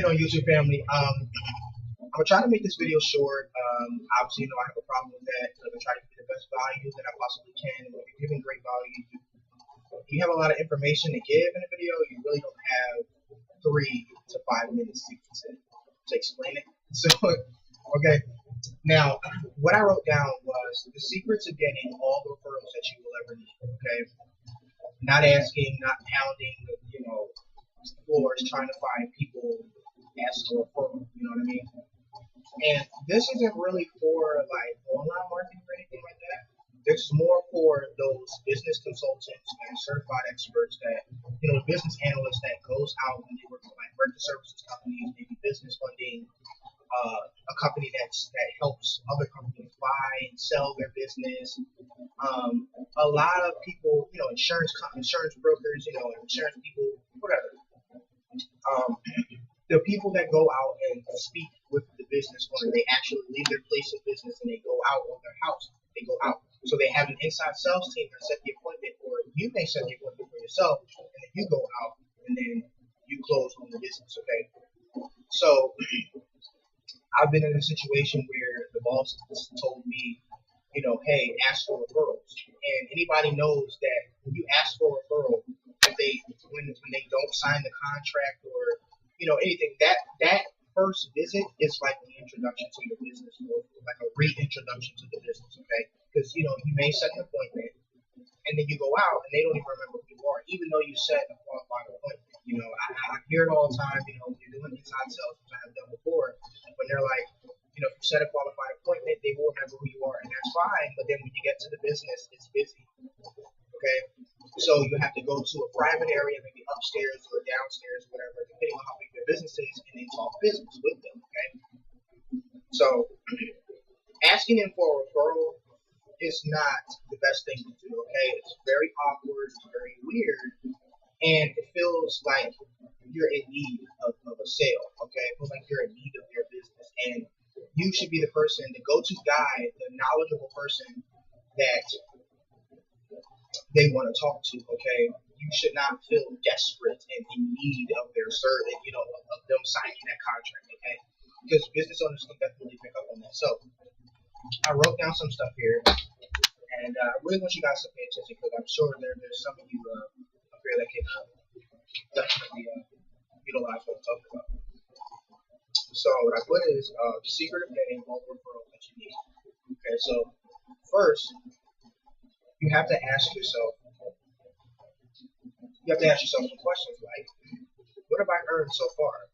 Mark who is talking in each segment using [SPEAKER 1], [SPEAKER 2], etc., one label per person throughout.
[SPEAKER 1] you doing, YouTube family? I'm gonna try to make this video short. Obviously, I have a problem with that. I'm gonna try to give the best value that I possibly can. And when you're giving great value, you have a lot of information to give in a video. You really don't have 3 to 5 minutes to explain it. So, okay. Now, what I wrote down was the secret to getting all the referrals that you will ever need. Okay. Not asking, not pounding, floors trying to find people ask for a referral. You know what I mean? And this isn't really for like online marketing or anything like that. This is more for those business consultants and certified experts that, business analysts that goes out and they work for like merchant services companies, maybe business funding, a company that helps other companies buy and sell their business. A lot of people, insurance brokers, insurance people, whatever. The people that go out and speak with the business owner, they actually leave their place of business and they go out of their house. They go out. So they have an inside sales team that set the appointment, or you may set the appointment for yourself, and then you go out and then you close on the business, okay? So I've been in a situation where the boss told me, hey, ask for referrals. And anybody knows that when you ask for a referral, when they don't sign the contract or anything, that first visit is like the introduction to your business, or like a reintroduction to the business, okay? Because you may set an appointment and then you go out and they don't even remember who you are, even though you set a qualified appointment. I hear it all the time. When you're doing inside sales, which I have done before, when they're like, if you set a qualified appointment, they will remember who you are, and that's fine. But then when you get to the business, it's busy. Okay, so you have to go to a private area, maybe upstairs or downstairs, whatever, depending on how big their business is, and then talk business with them. Okay, so asking them for a referral is not the best thing to do. Okay, it's very awkward, it's very weird, and it feels like you're in need of a sale. Okay, it feels like you're in need of their business, and you should be the person, the go-to guy, the knowledgeable person that they want to talk to. Okay, you should not feel desperate and in need of their service, of them signing that contract. Okay, because business owners can definitely pick up on that. So I wrote down some stuff here, and I really want you guys to pay attention, because I'm sure there's some of you up here that can definitely utilize what I'm talking about. So what I put is the secret of getting all the referrals that you need. Okay, so first, you have to ask yourself some questions like, what have I earned so far?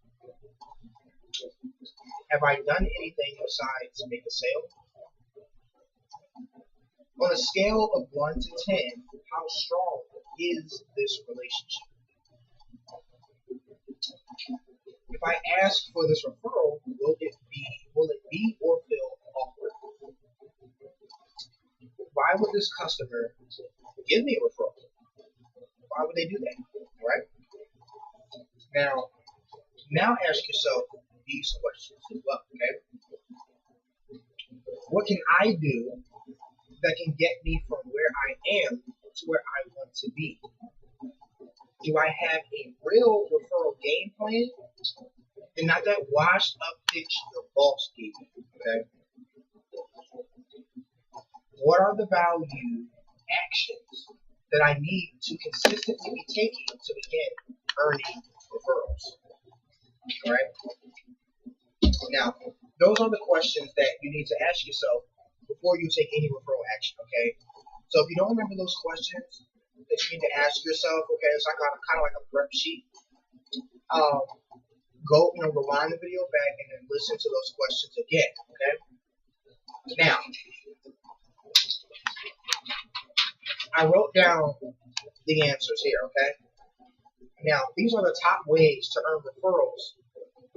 [SPEAKER 1] Have I done anything besides make a sale? On a scale of 1 to 10, how strong is this relationship? If I ask for this referral, will it be or feel awkward? Why would this customer give me a referral? Why would they do that? All right. Now ask yourself these questions as well. Okay. What can I do that can get me from where I am to where I want to be? Do I have a real referral game plan, and not that washed up pitch your boss gave you? Okay. What are the value actions that I need to consistently be taking to begin earning referrals? All right. Now, those are the questions that you need to ask yourself before you take any referral action. Okay. So if you don't remember those questions that you need to ask yourself, okay, it's like kind of like a prep sheet. Go, rewind the video back and then listen to those questions again. Okay. Now, I wrote down the answers here, okay? Now, these are the top ways to earn referrals.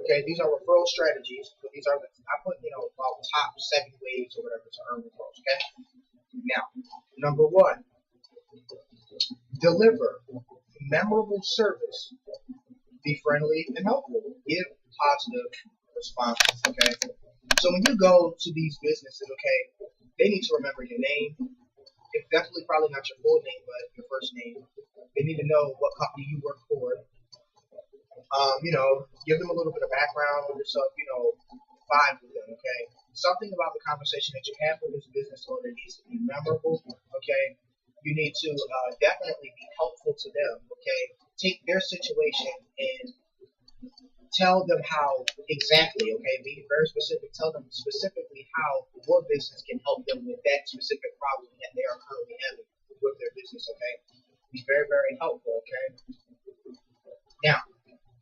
[SPEAKER 1] Okay, these are referral strategies. So these are I put, about top 7 ways or whatever to earn referrals, okay? Now, number 1, deliver memorable service. Be friendly and helpful. Give positive responses, okay? So when you go to these businesses, okay, they need to remember your name. It's definitely probably not your full name, but your first name. They need to know what company you work for. Give them a little bit of background on yourself, vibe with them, okay? Something about the conversation that you have with this business owner needs to be memorable, okay? You need to definitely be helpful to them, okay? Take their situation and tell them how exactly, okay? Be very specific. Tell them specifically how your business can help them with that specific problem that they are currently having with their business, okay? Be very, very helpful, okay? Now,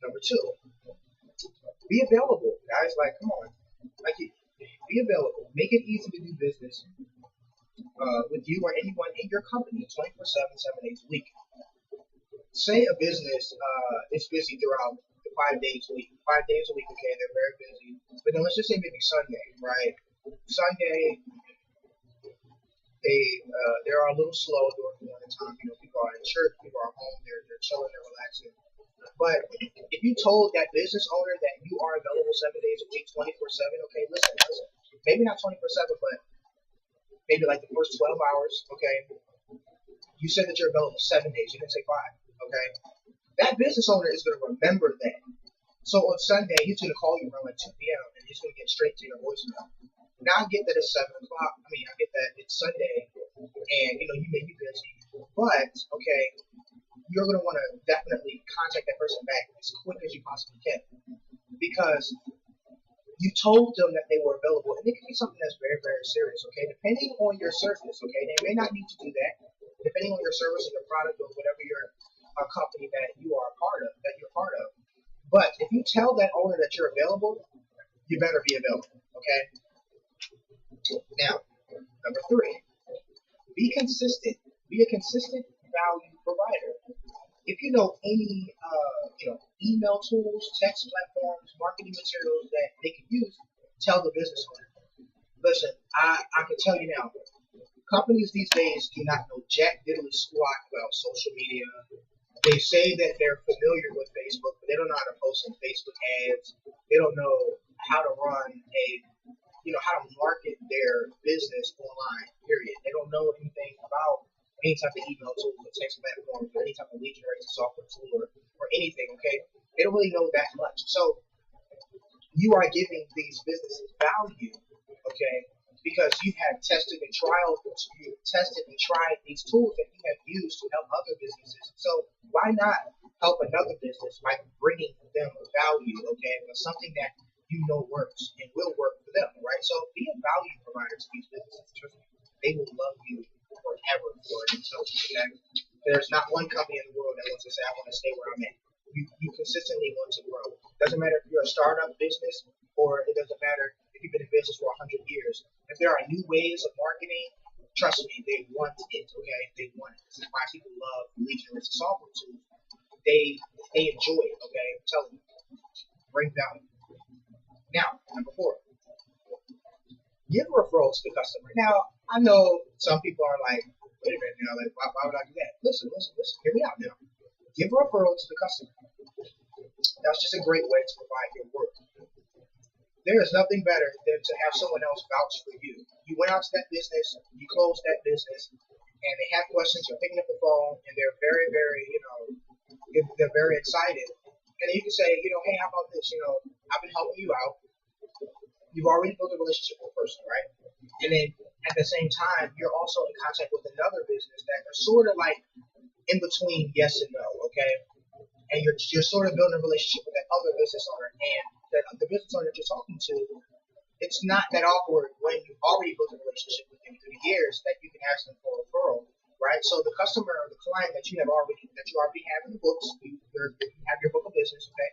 [SPEAKER 1] number two, be available, guys. Like, come on. Like, be available. Make it easy to do business with you or anyone in your company 24/7, 7 days a week. Say a business is busy throughout the 5 days a week. 5 days a week, okay, they're very busy. But then let's just say maybe Sunday, right? Sunday, they are a little slow during the morning time. People are in church, people are home, they're chilling, they're relaxing. But if you told that business owner that you are available 7 days a week, 24/7, okay, listen, maybe not 24/7, but maybe like the first 12 hours, okay, you said that you're available 7 days, you didn't say 5, okay? That business owner is going to remember that. So on Sunday, he's going to call you around like 2 p.m. and he's going to get straight to your voicemail. Now I get that it's 7 o'clock. I get that it's Sunday, and you may be busy, but okay, you're going to want to definitely contact that person back as quick as you possibly can, because you told them that they were available, and it could be something that's very, very serious. Okay, depending on your service, okay, they may not need to do that. Depending on your service or your product or whatever your company that you're part of. But if you tell that owner that you're available, you better be available. Okay. Now, number three, be consistent. Be a consistent value provider. If you know any, email tools, text platforms, marketing materials that they can use, tell the business owner. Listen, I can tell you now, companies these days do not know jack diddly squat about social media. They say that they're familiar with Facebook, but they don't know how to post some Facebook ads. They don't know how to run how to market their business online, period. They don't know anything about any type of email tool or text platform or any type of lead generation software tool or anything, okay? They don't really know that much. So you are giving these businesses value, okay, because you have tested and tried these tools that you have used to help other businesses. So why not help another business by bringing them value, okay, with something that works and will work for them, right? So be a value provider to these businesses. Trust me, they will love you forever for it. So there's not one company in the world that wants to say, I want to stay where I'm at. You consistently want to grow. Doesn't matter if you're a startup business or it doesn't matter if you've been in business for 100 years. If there are new ways of marketing, trust me, they want it, okay? They want it. This is why people love lead generation software tools. They enjoy it, okay? I'm telling you. Bring value. Now, number 4, give referrals to the customer. Now, I know some people are like, wait a minute now, like, why would I do that? Listen, hear me out now. Give referrals to the customer. That's just a great way to provide your work. There is nothing better than to have someone else vouch for you. You went out to that business, you closed that business, and they have questions, you're picking up the phone, and they're very, very, they're very excited. And then you can say, hey, how about this? I've been helping you out. You've already built a relationship with the person, right? And then at the same time, you're also in contact with another business that are sort of like in between yes and no, okay? And you're sort of building a relationship with that other business owner, and the business owner that you're talking to, it's not that awkward when you've already built a relationship with them through the years that you can ask them for a referral, right? So the customer or the client that you already have in the books, you have your book of business, okay?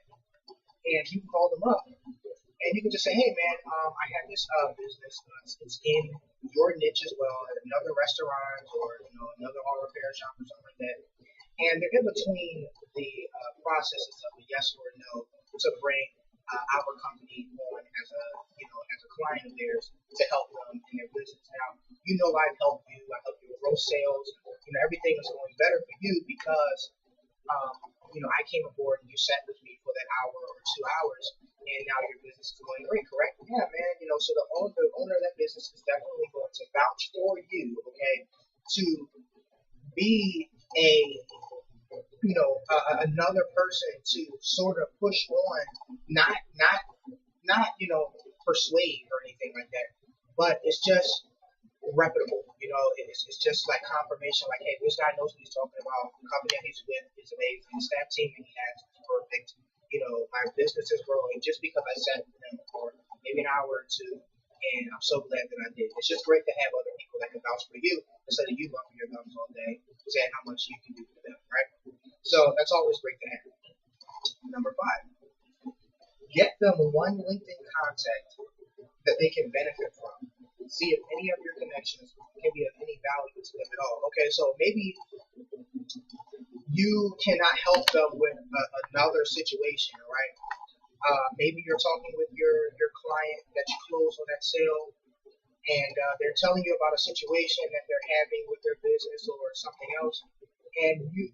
[SPEAKER 1] And you can call them up, and you can just say, hey man, I have this business. It's in your niche as well, at another restaurant or another auto repair shop or something like that. And they're in between the processes of a yes or a no to bring our company on as a client of theirs to help them in their business. Now, I've helped you. I helped you with grow sales. Everything is going better for you because I came aboard and you sat with me for that hour or 2 hours, and now your business is going great, correct? Yeah, man. So the owner of that business is definitely going to vouch for you, okay, to be a another person to sort of push on, not persuade or anything like that, but it's just reputable. It's just like confirmation, like, hey, this guy knows what he's talking about. The company that he's with is amazing. The staff team that he has is perfect. My business is growing just because I sat with him for maybe an hour or two, and I'm so glad that I did. It's just great to have other people that can vouch for you instead of you bumping your thumbs all day, saying how much you can do for them, right? So that's always great to have. Number 5, get them one LinkedIn contact that they can benefit from. See if any of your connections can be of any value to them at all. Okay, so maybe you cannot help them with another situation, right? Maybe you're talking with your client that you close on that sale, and they're telling you about a situation that they're having with their business or something else, and you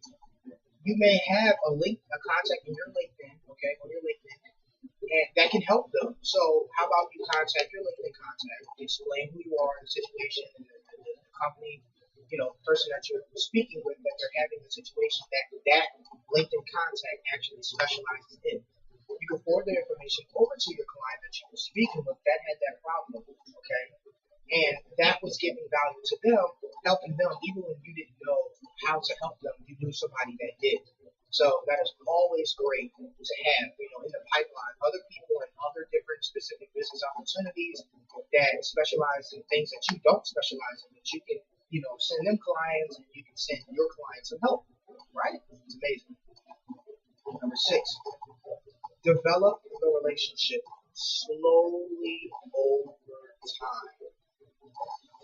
[SPEAKER 1] may have a contact in your LinkedIn, okay, on your LinkedIn, and that can help them. So how about you contact your LinkedIn contact, explain who you are in the situation, and the company, person that you're speaking with, that they're having a situation that LinkedIn contact actually specializes in. You can forward the information over to your client that you were speaking with that had that problem, okay? And that was giving value to them, helping them, even when you didn't know how to help them, you knew somebody that did. So that is always great to have, in the pipeline, other people and other different specific business opportunities that specialize in things that you don't specialize in, that you can, send them clients and you can send your clients some help, right? It's amazing. Number 6, develop the relationship slowly over time.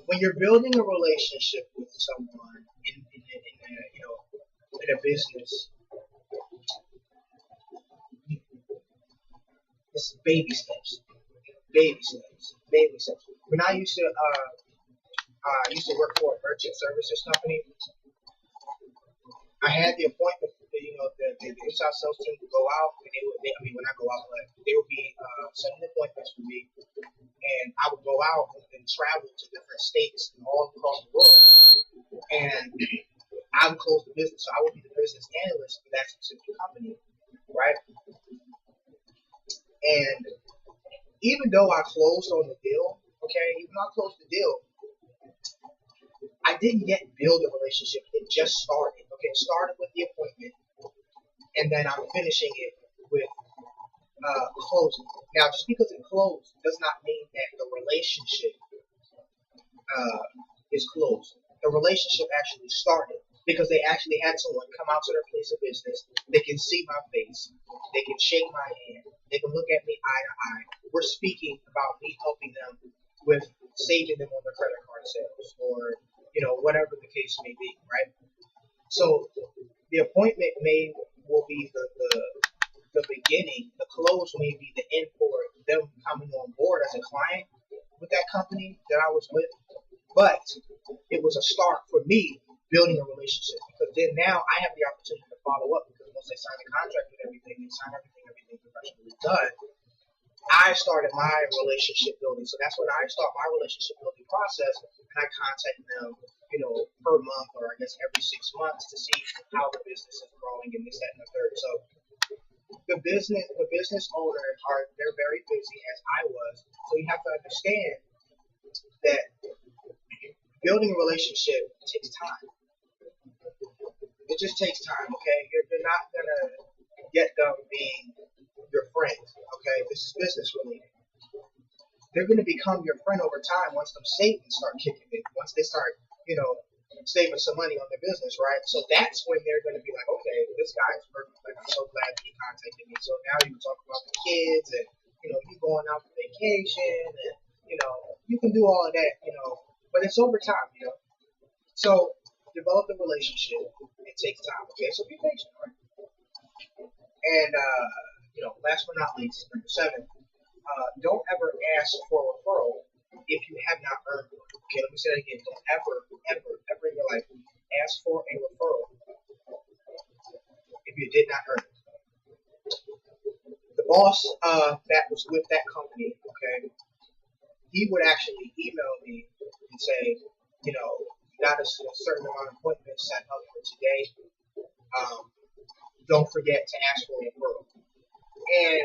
[SPEAKER 1] When you're building a relationship with someone in a business, it's baby steps. When I used to work for a merchant services company, I had the appointment. The inside sales team would go out, and when I go out, they would be setting appointments for me, and I would go out and travel to different states and all across the world, and I would close the business. So I would be the business analyst for that specific company, right? And even though I closed on the deal, I didn't yet build a relationship. It just started. Okay, it started with the appointment, and then I'm finishing it with closing. Now, just because it closed does not mean that the relationship is closed. The relationship actually started because they actually had someone come out to their place of business. They can see my face. They can shake my hand. They can look at me eye to eye. We're speaking about me helping them with saving them on their credit card sales or, whatever the case may be, right? So the appointment will be the beginning. The close may be the end for them coming on board as a client with that company that I was with. But it was a start for me building a relationship, because then now I have the opportunity to follow up, because once they sign the contract and everything, they sign everything professionally done. I started my relationship building. So that's when I start my relationship building process, and I contact them, per month, or I guess every 6 months, to see how the business is growing and this, that, and the third. So the business owners they're very busy, as I was. So you have to understand that building a relationship takes time. It just takes time, okay? You're not gonna get them being your friend, okay? This is business related. They're gonna become your friend over time once them savings start kicking in. Once they start, saving some money on their business, right? So that's when they're gonna be like, okay, this guy is perfect. Like, I'm so glad he contacted me. So now you can talk about the kids and you going out for vacation and you can do all of that, but it's over time, So develop the relationship. It takes time, okay? So be patient, right? And last but not least, number 7, don't ever ask for a referral if you have not earned one. Okay, let me say that again. Don't ever in your life ask for a referral if you did not earn it. The boss that was with that company, okay, he would actually email me and say, you got a certain amount of appointments set up for today. don't forget to ask for a referral. And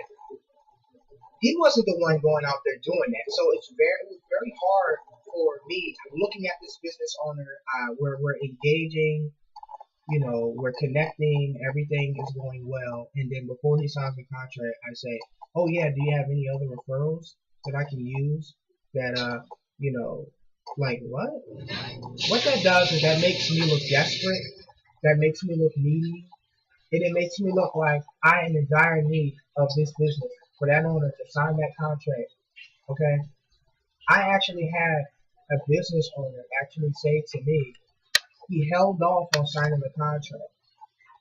[SPEAKER 1] he wasn't the one going out there doing that. So it was very hard for me looking at this business owner. We're engaging, we're connecting, everything is going well. And then before he signs the contract, I say, oh yeah, do you have any other referrals that I can use that, like what? What that does is that makes me look desperate. That makes me look needy. And it makes me look like I am in dire need of this business for that owner to sign that contract. Okay? I actually had a business owner actually say to me, he held off on signing the contract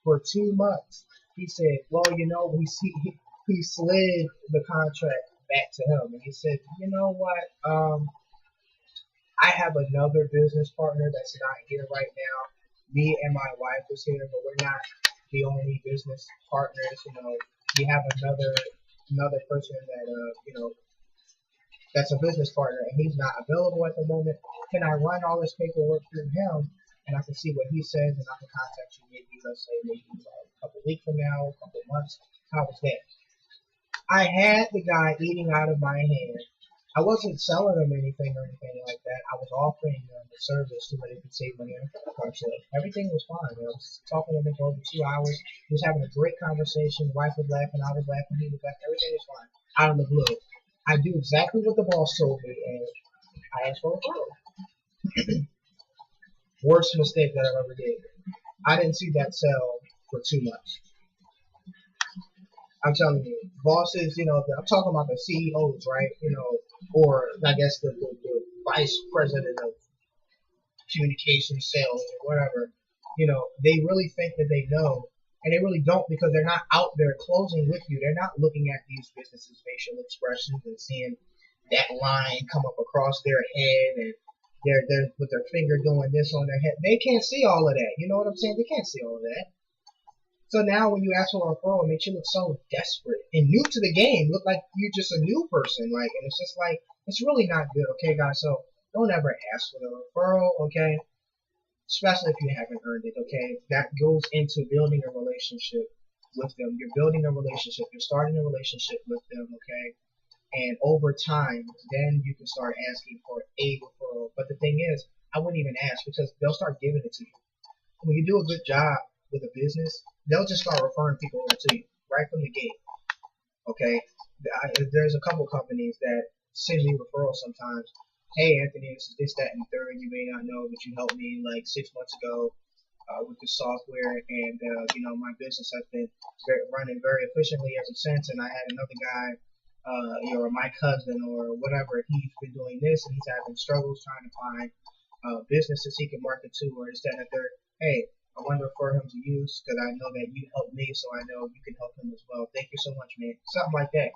[SPEAKER 1] for 2 months. He said, well, he slid the contract back to him. And he said, you know what? I have another business partner that's not here right now. Me and my wife is here, but we're not the only business partners. We have another person that that's a business partner, and he's not available at the moment. Can I run all this paperwork through him, and I can see what he says, and I can contact you let's say maybe a couple weeks from now, a couple months. How was that? I had the guy eating out of my hand. I wasn't selling them anything or anything like that. I was offering them a service so that they could save money on a credit card. So everything was fine. I was talking to him for over 2 hours. He was having a great conversation. The wife was laughing. I was laughing. He was laughing. Everything was fine. Out of the blue, I do exactly what the boss told me, and I asked for a referral. Worst mistake that I've ever did. I didn't see that sell for 2 months. I'm telling you, bosses, I'm talking about the CEOs, right? Or I guess the vice president of communication sales or whatever. They really think that they know, and they really don't, because they're not out there closing with you. They're not looking at these businesses' facial expressions and seeing that line come up across their head, and they're with their finger doing this on their head. They can't see all of that. You know what I'm saying? They can't see all of that. So now when you ask for a referral, it makes you look so desperate and new to the game. Look like you're just a new person. And it's just like, it's really not good, okay, guys? So don't ever ask for the referral, okay? Especially if you haven't earned it, okay? That goes into building a relationship with them. You're building a relationship. You're starting a relationship with them, okay? And over time, then you can start asking for a referral. But the thing is, I wouldn't even ask, because they'll start giving it to you. When you do a good job with a business, they'll just start referring people over to you right from the gate. Okay, there's a couple companies that send me referrals sometimes. Hey, Anthony, this is this, that, and the third. You may not know, but you helped me like 6 months ago with the software, and my business has been running very efficiently ever since. And I had another guy, or my cousin or whatever, he's been doing this, and he's having struggles trying to find businesses he can market to, or this, that, and the third. Hey, I want to refer him to you because I know that you helped me, so I know you can help him as well. Thank you so much, man. Something like that.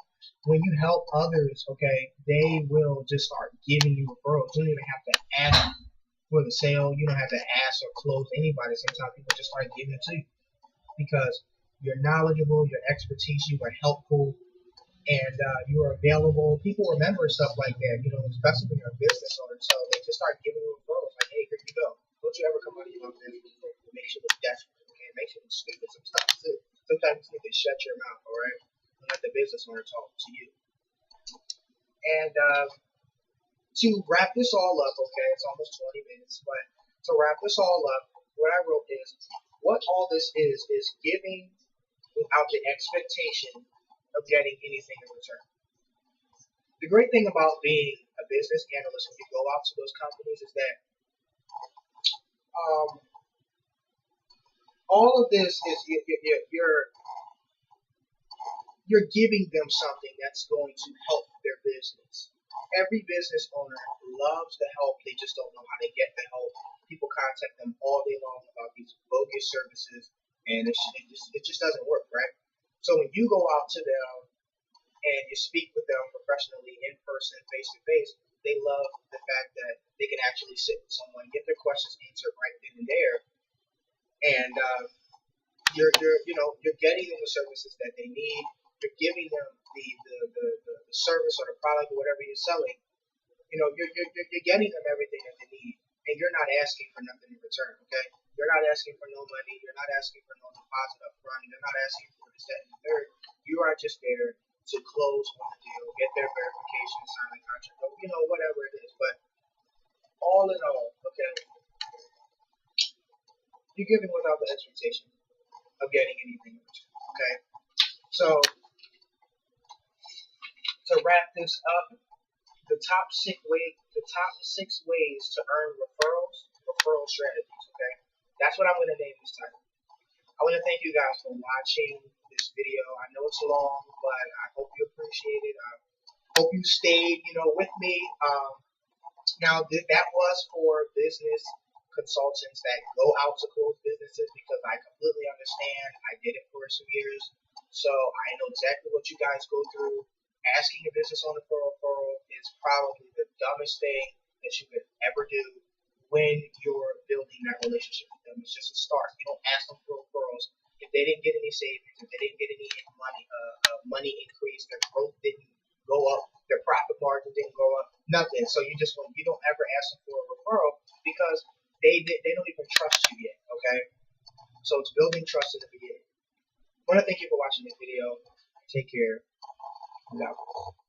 [SPEAKER 1] When you help others, okay, they will just start giving you referrals. You don't even have to ask for the sale. You don't have to ask or close anybody. Sometimes people just start giving it to you because you're knowledgeable, your expertise, you are helpful, and you are available. People remember stuff like that, especially when you're a business owner. So they just start giving you referrals like, hey, here you go. Don't you ever come out of your mouth and it makes you look desperate, okay? It makes you look stupid sometimes too. Sometimes you need to shut your mouth, all right? And let the business owner talk to you. And to wrap this all up, okay, it's almost 20 minutes, but to wrap this all up, what I wrote is, what all this is giving without the expectation of getting anything in return. The great thing about being a business analyst when you go out to those companies is that all of this is you're giving them something that's going to help their business. Every business owner loves the help. They just don't know how to get the help. People contact them all day long about these bogus services, and it just doesn't work, right? So when you go out to them and you speak with them professionally, in person, face to face, they love the fact that they can actually sit with someone, get their questions answered right then and there, and you're getting them the services that they need. You're giving them the service or the product or whatever you're selling. You're getting them everything that they need, and you're not asking for nothing in return. Okay, You're not asking for no money. You're not asking for no deposit up front. You're not asking for this, that, and the third. You are just there to close on the deal, get their verification, sign the contract, or, you know, whatever it is. But all in all, okay, you're giving without the expectation of getting anything in return. Okay, so to wrap this up, the top 6 ways to earn referral strategies. Okay, that's what I'm going to name this title. I want to thank you guys for watching this video. I know it's long, but I hope you appreciate it. I hope you stayed, with me. Now that was for business consultants that go out to close businesses, because I completely understand. I did it for some years, so I know exactly what you guys go through. Asking a business owner for a referral is probably the dumbest thing that you could ever do when you're building that relationship with them. It's just a start. You don't ask them for referrals if they didn't get any savings, if they didn't get any money increase, their growth didn't go up, their profit margin didn't go up, nothing. So you don't ever ask them for a referral because they don't even trust you yet. Okay, so it's building trust in the beginning. I want to thank you for watching this video. Take care. God bless.